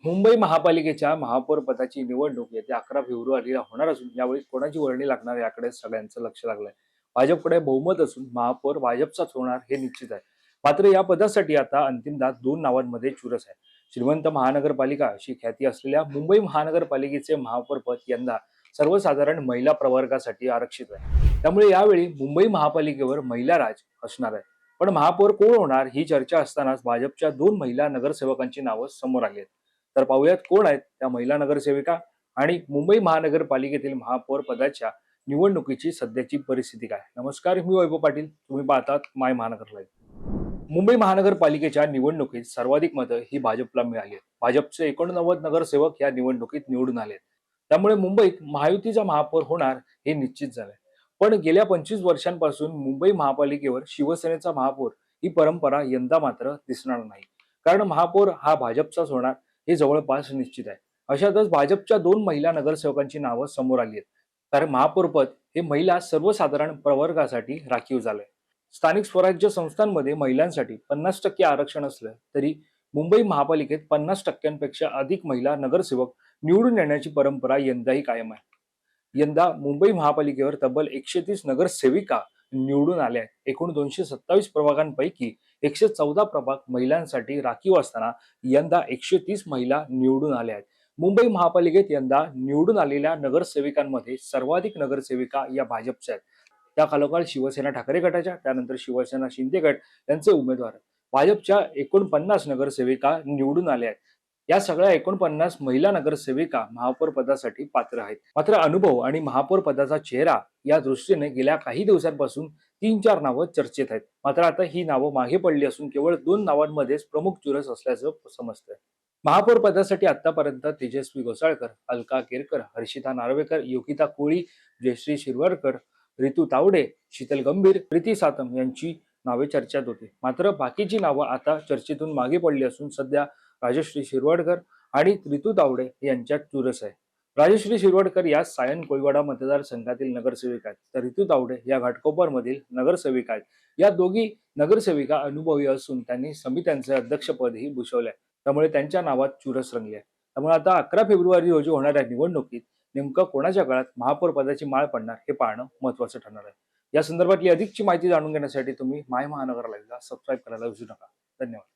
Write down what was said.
मुंबई महापालिकेच्या महापौर पदाची निवडणूक येत्या 11 फेब्रुवारीला होणार असून यावेळी कोणाची वर्णी लागणार याकडे सगळ्यांचं लक्ष लागलंय. भाजपकडे बहुमत असून महापौर भाजपचाच होणार हे निश्चित आहे. मात्र या पदासाठी आता अंतिमतः दोन नावांमध्ये चुरस आहे. श्रीमंत महानगरपालिका अशी ख्याती असलेल्या मुंबई महानगरपालिकेचे महापौर पद यंदा सर्वसाधारण महिला प्रवर्गासाठी आरक्षित आहे. त्यामुळे यावेळी मुंबई महापालिकेवर महिला राज असणार आहे. पण महापौर कोण होणार ही चर्चा असतानाच भाजपच्या दोन महिला नगरसेवकांची नावं समोर आली आहेत. तर पाहूयात कोण आहेत त्या महिला नगरसेविका आणि मुंबई महानगरपालिकेतील महापौर पदाच्या निवडणुकीची सध्याची परिस्थिती काय. नमस्कार, मी वैभव पाटील, तुम्ही पाहतात माय महानगर लाईव्ह. मुंबई महानगरपालिकेच्या निवडणुकीत सर्वाधिक मतं ही भाजपला मिळाली आहेत. भाजपचे 89 नगरसेवक या निवडणुकीत निवडून आले. त्यामुळे मुंबईत महायुतीचा महापौर होणार हे निश्चित झालंय. पण गेल्या 25 वर्षांपासून मुंबई महापालिकेवर शिवसेनेचा महापौर ही परंपरा यंदा मात्र दिसणार नाही. कारण महापौर हा भाजपचाच होणार हे जवळपास निश्चित आहे. अशातच भाजपच्या दोन महिला नगरसेवकांची नावं समोर आली आहेत. तर महापौरपद हे महिला सर्वसाधारण प्रवर्गासाठी राखीव झालंय. स्थानिक स्वराज्य संस्थांमध्ये महिलांसाठी 50% आरक्षण असलं तरी मुंबई महापालिकेत 50%पेक्षा अधिक महिला नगरसेवक निवडून येण्याची परंपरा यंदाही कायम आहे. यंदा मुंबई महापालिकेवर तब्बल 130 नगरसेविका निवडून आल्या आहेत. एकूण 227 प्रभागांपैकी 114 प्रभाग महिलांसाठी राखीव असताना यंदा 130 महिला निवडून आल्या आहेत. मुंबई महापालिकेत यंदा निवडून आलेल्या नगरसेविकांमध्ये सर्वाधिक नगरसेविका या भाजपच्या आहेत. त्या खालोखाल शिवसेना ठाकरे गटाच्या, त्यानंतर शिवसेना शिंदे गट यांचे उमेदवार. भाजपच्या 49 नगरसेविका निवडून आल्या आहेत. या सगळ्या 49 महिला नगरसेविका महापौर पदासाठी पात्र आहेत. मात्र अनुभव आणि महापौर पदाचा चेहरा या दृष्टीने गेल्या काही दिवसांपासून 3-4 नावं चर्चेत आहेत. मात्र आता ही नावं मागे पडली असून केवळ 2 नावांमध्येच प्रमुख चुरस असल्याचं समजतंय. महापौर पदासाठी आतापर्यंत तेजस्वी घोसाळकर, अलका केरकर, हर्षिता नार्वेकर, योगिता कोळी, जयश्री शिरवाडकर, रितू तावडे, शीतल गंभीर, प्रीती सातम यांची नावे चर्चेत होती. मात्र बाकीची नावं आता चर्चेतून मागे पडली असून सध्या राजश्री शिरवाडकर आणि रितू तावडे यांच्यात चुरस आहे. राजश्री शिरवाडकर या सायन कोळीवाडा मतदारसंघातील नगरसेविका आहेत, तर रितू तावडे या घाटकोपर मधील नगरसेविका आहेत. या दोघी नगरसेविका अनुभवी असून त्यांनी समित्यांचे अध्यक्षपदही भूषवले आहे. त्यामुळे त्यांच्या नावात चुरस रंगली आहे. त्यामुळे आता 11 फेब्रुवारी रोजी होणाऱ्या निवडणुकीत नेमकं कोणाच्या काळात महापौर पदाची माळ पडणार हे पाहणं महत्त्वाचं ठरणार आहे. या संदर्भातली अधिकची माहिती जाणून घेण्यासाठी तुम्ही माय महानगर लाईव्हला सबस्क्राईब करायला विसरू नका. धन्यवाद.